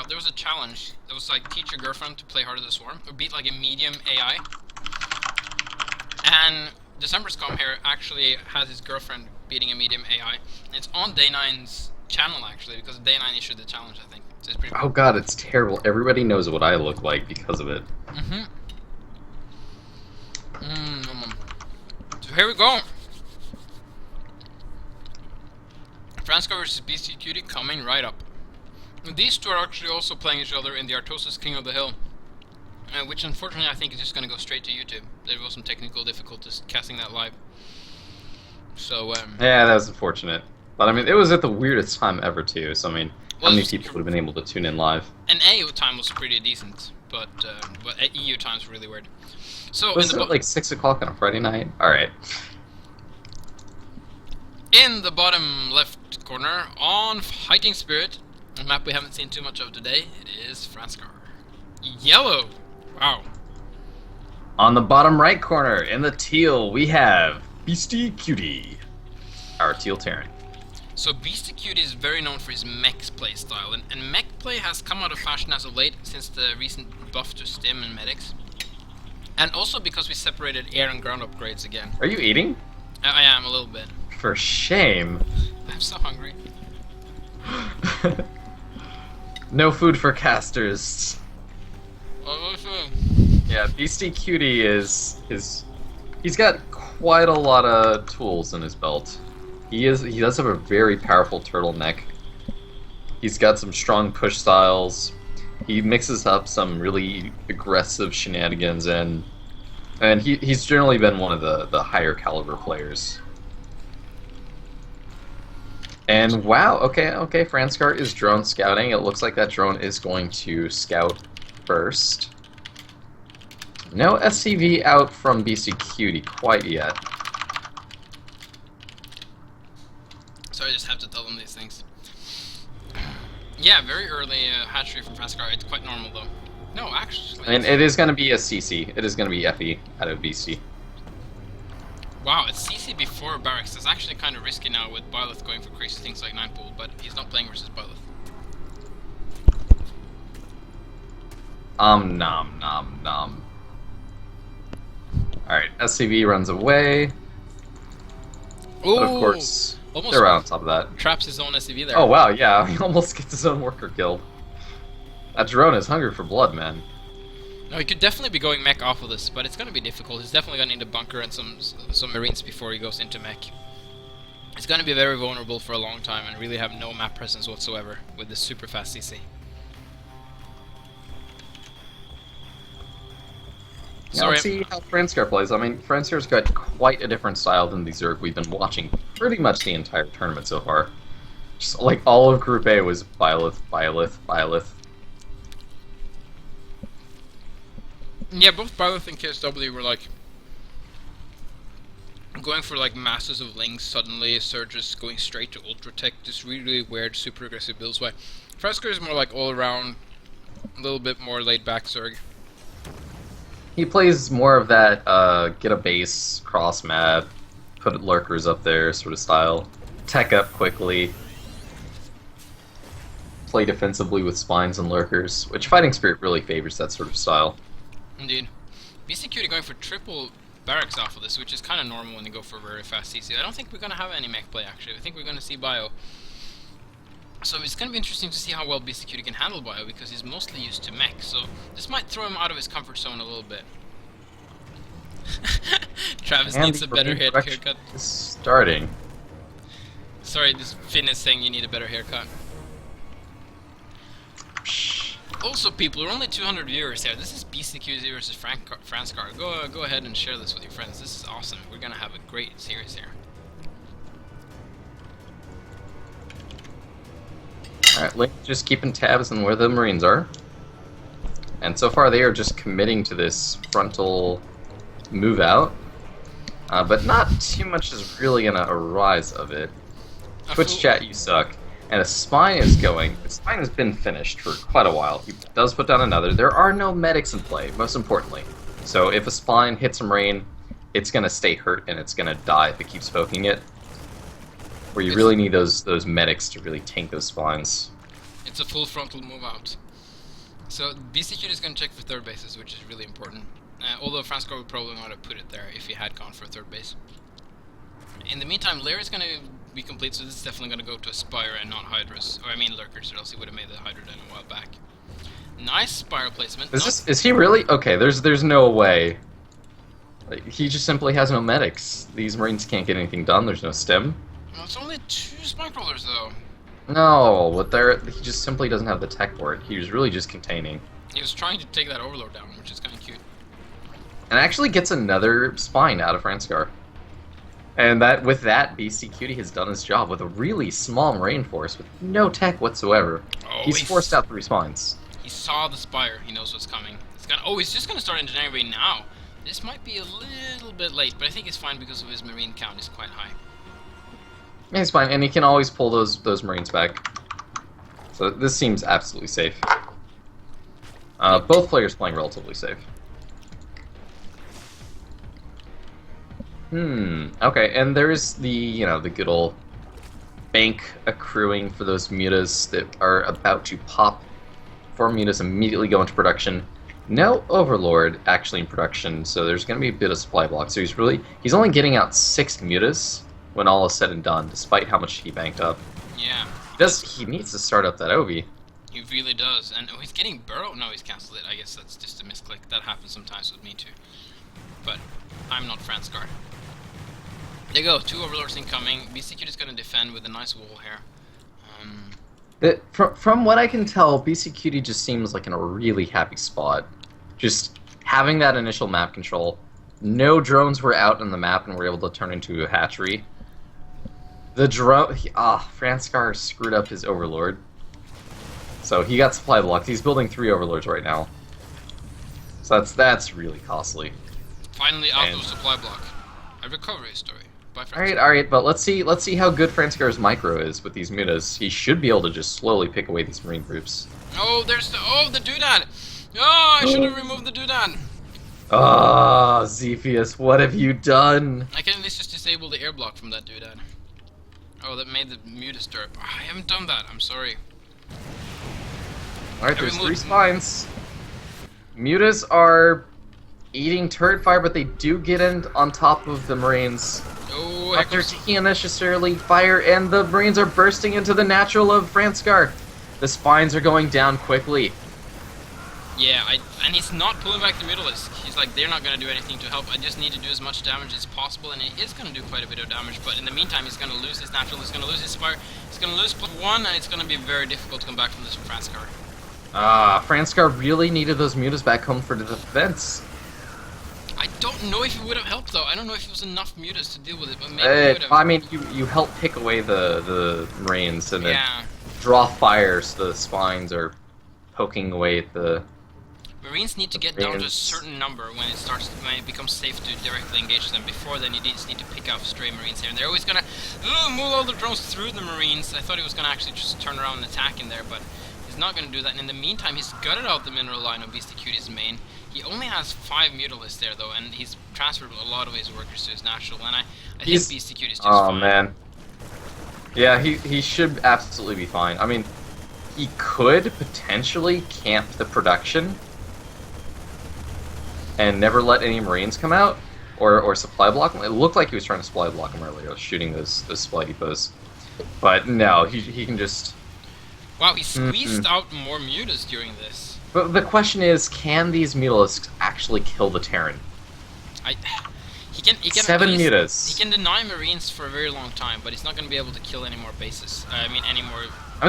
out, there was a challenge. It was like teach your girlfriend to play Heart of the Swarm, or beat like a medium AI. And December's Come here actually has his girlfriend beating a medium AI. And it's on Day9's channel actually, because Day9 issued the challenge, I think. So it's pretty cool. Oh god, it's terrible. Everybody knows what I look like because of it. So here we go. Franscar versus Beastyqt coming right up. These two are actually also playing each other in the Artosis King of the Hill, which unfortunately I think is just going to go straight to YouTube. There was some technical difficulties casting that live. So, yeah, that was unfortunate. But I mean, it was at the weirdest time ever too, so I mean, well, how many people would have been able to tune in live? And AU time was pretty decent, but EU time's really weird. So Was it like 6 o'clock on a Friday night? Alright. In the bottom left corner, on Fighting Spirit, a map we haven't seen too much of today, it is Franscar. Yellow! Wow. On the bottom right corner, in the teal, we have Beastyqt, our teal Terran. So Beastyqt is very known for his mech play style, and mech play has come out of fashion as of late, since the recent buff to stim and medics. And also because we separated air and ground upgrades again. Are you eating? I am, a little bit. For shame. I'm so hungry. No food for casters. Yeah, Beastyqt he's got quite a lot of tools in his belt. He does have a very powerful turtleneck. He's got some strong push styles. He mixes up some really aggressive shenanigans, and he's generally been one of the higher caliber players. And wow, okay, Franscar is drone scouting. It looks like that drone is going to scout first. No SCV out from Beastyqt quite yet. So I just have to tell them these things. Yeah, very early hatchery from Franscar. It's quite normal though. No, actually. And it is going to be a CC. It is going to be FE out of BC. Wow, it's CC before Barracks. It's actually kind of risky now with Byleth going for crazy things like 9-pool, but he's not playing versus Byleth. Nom nom. Alright, SCV runs away. Ooh, but of course, they're right on top of that. Traps his own SCV there. Oh wow, yeah, he almost gets his own worker killed. That drone is hungry for blood, man. No, he could definitely be going mech off of this, but it's going to be difficult. He's definitely going to need a bunker and some marines before he goes into mech. He's going to be very vulnerable for a long time and really have no map presence whatsoever with this super fast CC. Now let's see how Franscar plays. I mean, Franscar's got quite a different style than the Zerg we've been watching pretty much the entire tournament so far. Just like all of Group A was Byleth. Yeah, both Byleth and KSW were like going for like masses of links suddenly, Surges going straight to Ultra Tech, just really weird, super aggressive builds. Why Franscar is more like all around, a little bit more laid back Zerg. He plays more of that get a base, cross map, put lurkers up there sort of style. Tech up quickly. Play defensively with spines and lurkers, which Fighting Spirit really favors that sort of style. Indeed. Beastyqt going for triple barracks off of this, which is kind of normal when they go for very fast CC. I don't think we're going to have any mech play actually. I think we're going to see Bio. So it's going to be interesting to see how well Beastyqt can handle Bio, because he's mostly used to mech, so this might throw him out of his comfort zone a little bit. Travis needs a better haircut. Starting. Sorry, this Finn is saying you need a better haircut. Also, people, we're only 200 viewers here. This is Beastyqt versus Franscar. Go ahead and share this with your friends. This is awesome. We're going to have a great series here. Alright, Link just keeping tabs on where the Marines are. And so far they are just committing to this frontal move out. But not too much is really going to arise of it. Twitch chat, you suck. And a spine is going. The spine has been finished for quite a while. He does put down another. There are no medics in play, most importantly. So if a spine hits a Marine, it's going to stay hurt and it's going to die if it keeps poking it. Where you really need those medics to really tank those spines. It's a full frontal move out. So Beastyqt is going to check for third bases, which is really important. Although Franscar would probably not have put it there if he had gone for a third base. In the meantime, Lair is going to be complete, so this is definitely going to go to a Spire and not Hydras. Or I mean Lurkers, or else he would have made the Hydra den a while back. Nice Spire placement. Is he really? Okay, there's no way. Like, he just simply has no medics. These Marines can't get anything done, there's no stim. Well, it's only 2 Spike Rollers though. No, but he just simply doesn't have the tech for it. He was really just containing. He was trying to take that Overlord down, which is kind of cute. And actually gets another spine out of Franscar. And with that, Beastyqt has done his job with a really small Marine force with no tech whatsoever. Oh, he's forced out 3 spines. He saw the Spire. He knows what's coming. He's just going to start engineering right now. This might be a little bit late, but I think it's fine because of his Marine count is quite high. Yeah, he's fine, and he can always pull those Marines back. So this seems absolutely safe. Both players playing relatively safe. Okay, and there's the good old bank accruing for those mutas that are about to pop. 4 mutas immediately go into production. No Overlord actually in production, so there's going to be a bit of supply block. So he's only getting out 6 mutas when all is said and done, despite how much he banked up. Yeah. He needs to start up that Ovi. He really does. And he's getting Burrow. No, he's cancelled it. I guess that's just a misclick. That happens sometimes with me too. But I'm not Franscar. There you go. 2 Overlords incoming. Beastyqt is going to defend with a nice wall here. From what I can tell, Beastyqt just seems like in a really happy spot. Just having that initial map control. No drones were out on the map and were able to turn into a hatchery. The drone... Franscar screwed up his Overlord. So he got supply blocked. He's building 3 Overlords right now. So that's really costly. Finally out of supply block. A recovery story. Alright, but let's see how good Franscar's micro is with these mutas. He should be able to just slowly pick away these Marine groups. Oh, there's the doodad! Oh, I should have removed the doodad! Ah, Zephyus, what have you done? I can at least just disable the air block from that doodad. Oh, that made the mutas derp. Oh, I haven't done that, I'm sorry. Alright, there's 3 spines. Mutas are eating turret fire, but they do get in on top of the Marines. Oh, but they're taking unnecessarily fire, and the Marines are bursting into the natural of Franscar. The spines are going down quickly. Yeah, and he's not pulling back the Mutalisk. He's like, they're not going to do anything to help. I just need to do as much damage as possible, and he is going to do quite a bit of damage. But in the meantime, he's going to lose his natural, he's going to lose his Spire, he's going to lose +1, and it's going to be very difficult to come back from this for Franscar. Franscar really needed those mutas back home for the defense. I don't know if it would have helped though. I don't know if it was enough mutas to deal with it, but maybe it would have. I mean, you help pick away the Marines and then draw fire so the spines are poking away at the Marines need to get down to a certain number when it becomes safe to directly engage them. Before then, you just need to pick out stray Marines here, and they're always gonna move all the drones through the Marines. I thought he was gonna actually just turn around and attack in there, but he's not gonna do that. And in the meantime, he's gutted out the mineral line of Beastyqt's main. He only has 5 Mutalisks there though, and he's transferred a lot of his workers to his natural. And I think Beastyqt is just fine. Oh man. Yeah, he should absolutely be fine. I mean, he could potentially camp the production and never let any Marines come out, or supply block him. It looked like he was trying to supply block him earlier, shooting those supply depots. But no, he can just... Wow, he squeezed out more mutas during this. But the question is, can these Mutalisks actually kill the Terran? He can 7 mutas. He can deny Marines for a very long time, but he's not going to be able to kill any more bases. I mean,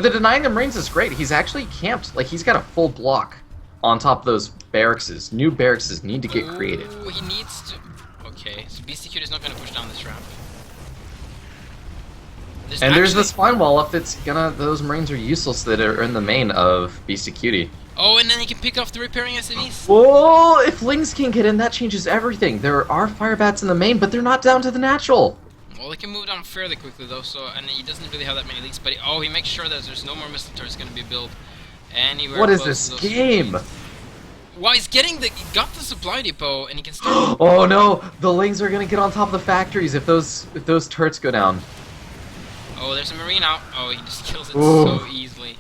the denying the Marines is great. He's actually camped. Like, he's got a full block on top of those barracks. New barracks need to get created. Oh, he needs to... Okay, so Beastyqt is not going to push down this ramp. There's the spine wall. If it's gonna... Those Marines are useless that are in the main of Beastyqt. Oh, and then he can pick off the repairing SCVs? Whoa! If Lings can get in, that changes everything. There are fire bats in the main, but they're not down to the natural. Well, they can move down fairly quickly, though, and he doesn't really have that many leaks, but he makes sure that there's no more missile turrets going to be built anywhere. What is this game? Well, he got the supply depot, and he can start... Oh no! The Lings are going to get on top of the factories if those turrets go down. Oh, there's a Marine out. Oh, he just kills it so easily.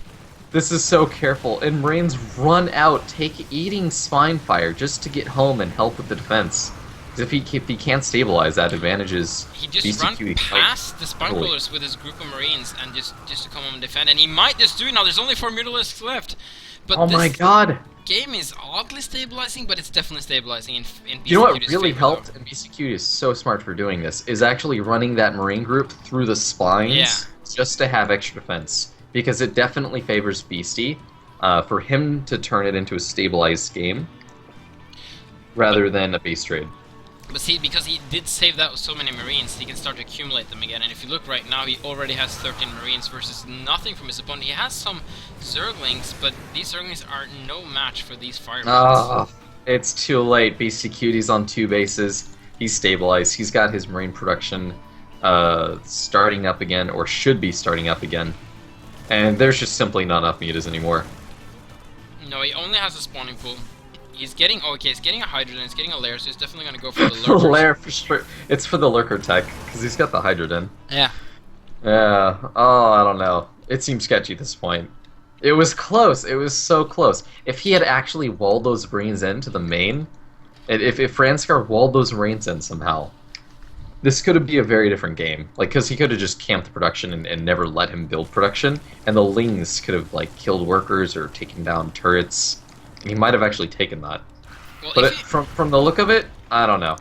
This is so careful. And Marines run out, eating spine fire just to get home and help with the defense. Because if he can't stabilize, that advantages He just ran Beastyqt past the spine crawlers with his group of Marines and just to come home and defend. And he might just do it now. There's only 4 Mutalisks left. But oh my god! Game is oddly stabilizing, but it's definitely stabilizing in Beastyqt's You know what really favor, helped, though. and Beastyqt is so smart for doing this, is actually running that Marine group through the spines just to have extra defense. Because it definitely favors Beasty for him to turn it into a stabilized game rather than a base trade. But see, because he did save that with so many Marines, he can start to accumulate them again. And if you look right now, he already has 13 Marines versus nothing from his opponent. He has some Zerglings, but these Zerglings are no match for these Fire Marines. Oh, it's too late. Beastyqt, he's on 2 bases. He's stabilized. He's got his Marine production starting up again, or should be starting up again. And there's just simply not enough mutas anymore. No, he only has a spawning pool. He's getting, he's getting a Hydrogen, he's getting a Lair, so he's definitely going to go for the Lurkers. Lair for sure. It's for the Lurker tech, because he's got the Hydrogen. Yeah. Yeah, oh, I don't know. It seems sketchy at this point. It was close, it was so close. If he had actually walled those Marines into the main, if Franscar walled those Marines in somehow, this could be a very different game. Like, because he could have just camped production and never let him build production, and the Lings could have, like, killed workers or taken down turrets. He might have actually taken that. Well, but from the look of it, I don't know.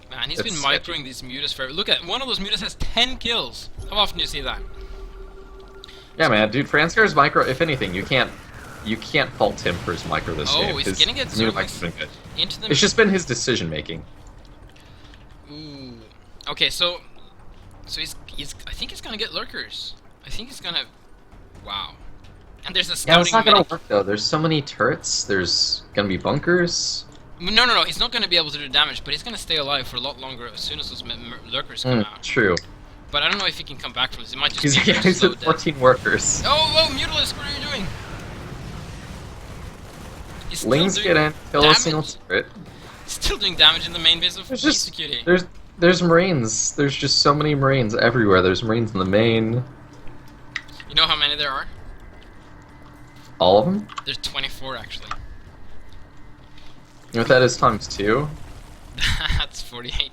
Man, he's been microing these mutas forever. Look at one of those mutas has 10 kills. How often do you see that? Yeah, man, dude, Franscar's micro. If anything, you can't fault him for his micro this game. Oh, he's getting it into the. It's just been his decision making. Ooh. Okay, so he's I think he's gonna get Lurkers. I think he's gonna. Wow. And there's a scouting. Yeah, it's not gonna work though. There's so many turrets. There's gonna be bunkers. No. He's not gonna be able to do damage, but he's gonna stay alive for a lot longer as soon as those Lurkers come out. True. But I don't know if he can come back from this. He might just he's at 14 workers. Oh, Mutalisk, what are you doing? Lings get in, kill a single turret. Still doing damage in the main base of Beastyqt. There's Marines. There's just so many Marines everywhere. There's Marines in the main. You know how many there are? All of them? There's 24 actually. You know what that is times 2? That's 48.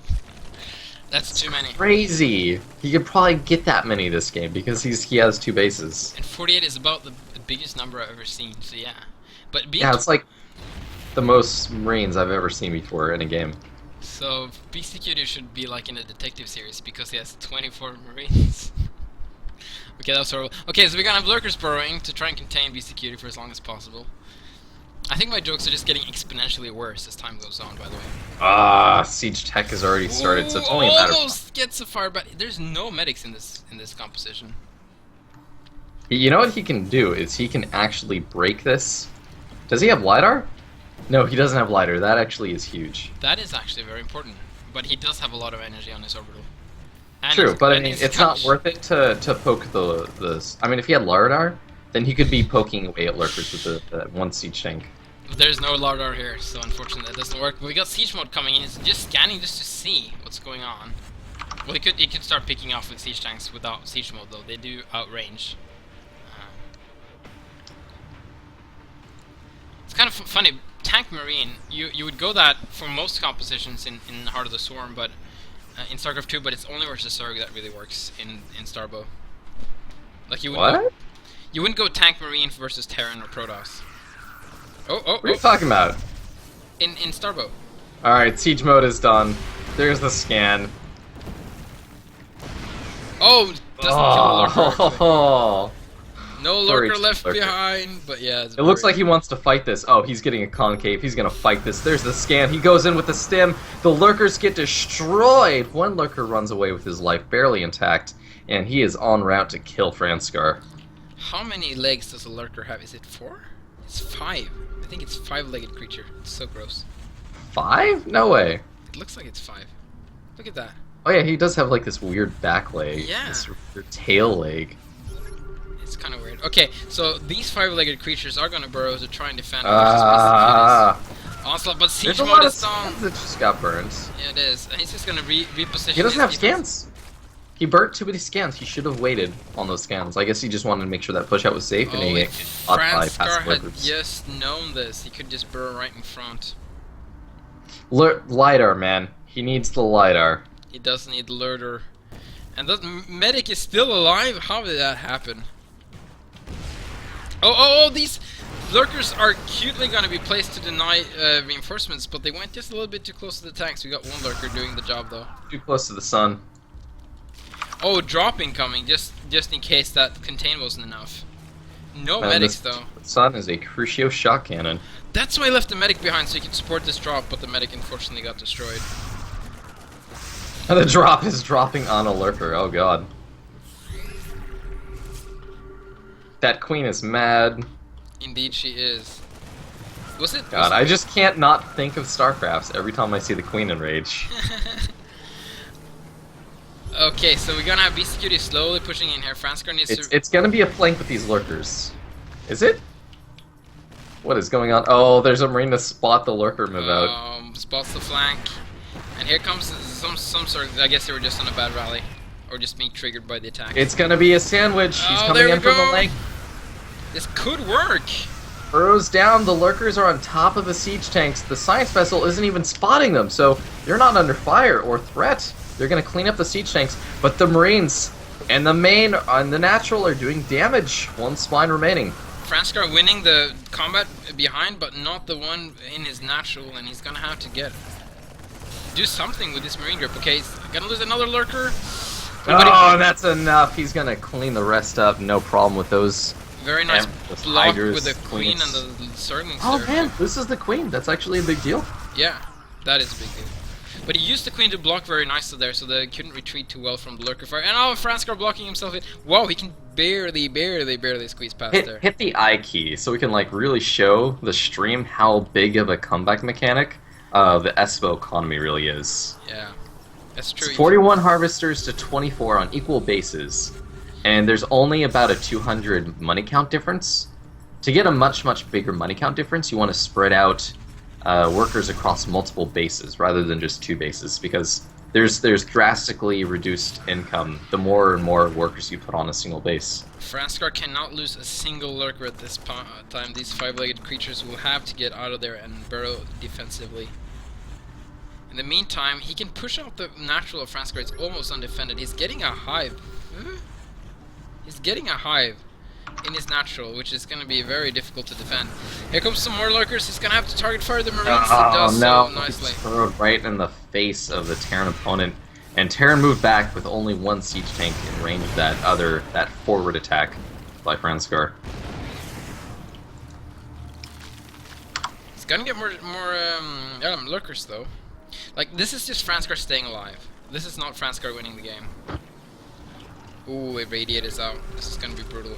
That's too many. Crazy. He could probably get that many this game because he has 2 bases. And 48 is about the biggest number I've ever seen. So yeah. But yeah, it's like the most Marines I've ever seen before in a game. So Beastyqt should be like in a detective series because he has 24 Marines. Okay, that was horrible. Okay, so we're gonna have Lurkers burrowing to try and contain Beastyqt for as long as possible. I think my jokes are just getting exponentially worse as time goes on, by the way. Ah, Siege Tech has already started, so it's only a matter of almost gets a fire, but there's no medics in this composition. You know what he can do is he can actually break this. Does he have LiDAR? No, he doesn't have LiDAR. That actually is huge. That is actually very important, but he does have a lot of energy on his orbital. And true, but I mean, it's not worth it to poke the. I mean, if he had LiDAR, then he could be poking away at Lurkers with the 1 Siege Tank. There's no LiDAR here, so unfortunately that doesn't work. But we got Siege Mode coming in. He's just scanning just to see what's going on. Well, he could start picking off with Siege Tanks without Siege Mode, though. They do outrange. It's kind of funny. Tank Marine, you would go that for most compositions in Heart of the Swarm, but in StarCraft 2, but it's only versus Zerg that really works in Starbow. Like you wouldn't go Tank Marine versus Terran or Protoss. What are you talking about? In Starbow. Alright, Siege Mode is done. There's the scan. Oh, doesn't kill the Lurker. No Lurker Sorry, left Lurker. behind, but yeah. It looks like he wants to fight this. Oh, he's getting a concave. He's gonna fight this. There's the scan. He goes in with the stim. The Lurkers get destroyed. One Lurker runs away with his life barely intact, and he is en route to kill Franscar. How many legs does a Lurker have? Is it 4? It's 5. I think it's 5-legged creature. It's so gross. 5? No way. It looks like it's 5. Look at that. Oh yeah, he does have like this weird back leg. Yeah. This weird tail leg. It's kind of weird. Okay, so these 5-legged creatures are going to burrow to try and defend. Onslaught, but Siege Mode is down. That just got burned. Yeah, it is. And he's just going to reposition. He doesn't have scans. He burnt too many scans. He should have waited on those scans. I guess he just wanted to make sure that push out was safe, and he if got by Franscar past had lurkers. just known this, he could just burn right in front. LiDAR, man. He needs the LiDAR. He does need Lurder. And that medic is still alive? How did that happen? Oh, these lurkers are cutely going to be placed to deny reinforcements, but they went just a little bit too close to the tanks. We got one lurker doing the job, though. Too close to the sun. Oh, drop incoming, just in case that contain wasn't enough. No Man, medics, though. The sun is a Crucio shot cannon. That's why I left the medic behind, so he could support this drop, but the medic unfortunately got destroyed. And the drop is dropping on a lurker, oh god. That queen is mad. Indeed she is. Was it? God, I just can't not think of StarCrafts every time I see the queen in rage. Okay, so we're gonna have Beastyqt slowly pushing in here. Franscar needs to... It's gonna be a flank with these lurkers. Is it? What is going on? Oh, there's a marine to spot the lurker move out. Spots the flank. And here comes some sort of... I guess they were just on a bad rally. Or just being triggered by the attack. It's gonna be a sandwich. He's coming in from the lake. This could work. Burrows down. The lurkers are on top of the siege tanks. The science vessel isn't even spotting them, so they're not under fire or threat. They're gonna clean up the siege tanks, but the marines and the main and the natural are doing damage. One spine remaining. Franscar winning the combat behind, but not the one in his natural, and he's gonna have to do something with this marine group. Okay, he's gonna lose another lurker. Oh, that's enough. He's gonna clean the rest up. No problem with those. Very nice block with the queen and the Zerglings. Oh man, this is the queen. That's actually a big deal. Yeah, that is a big deal. But he used the queen to block very nicely there, so they couldn't retreat too well from the lurker fire. And oh, Franscar blocking himself in. Wow, he can barely squeeze past there. Hit the I key so we can like really show the stream how big of a comeback mechanic the Espo economy really is. Yeah, that's true. It's 41 harvesters to 24 on equal bases, and there's only about a 200 money count difference. To get a much bigger money count difference, you want to spread out workers across multiple bases rather than just 2 bases, because there's drastically reduced income the more and more workers you put on a single base. Franscar cannot lose a single lurker at this time. These 5-legged creatures will have to get out of there and burrow defensively. In the meantime, he can push out the natural of Franscar. It's almost undefended. He's getting a hive. He's getting a hive in his natural, which is going to be very difficult to defend. Here comes some more lurkers. He's going to have to target fire the marines. He does so nicely. Thrown right in the face of the Terran opponent, and Terran moved back with only one siege tank in range of that forward attack by Franscar. He's going to get more lurkers though. Like, this is just Franscar staying alive. This is not Franscar winning the game. Ooh, a radiate is out. This is going to be brutal.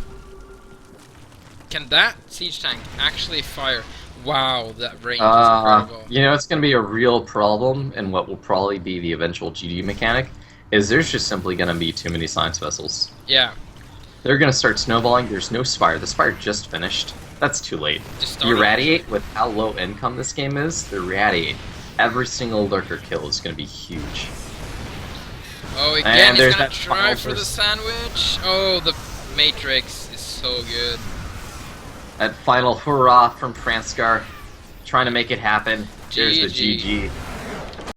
Can that siege tank actually fire? Wow, that range is incredible. You know, it's going to be a real problem, and what will probably be the eventual GG mechanic is there's just simply going to be too many science vessels. Yeah. They're going to start snowballing. There's no Spire. The Spire just finished. That's too late. The Irradiate, with how low income this game is, the Irradiate, every single lurker kill is going to be huge. Oh, again, he's going to try for the sandwich. Oh, the Matrix is so good. That final hurrah from Franscar, trying to make it happen. There's the GG.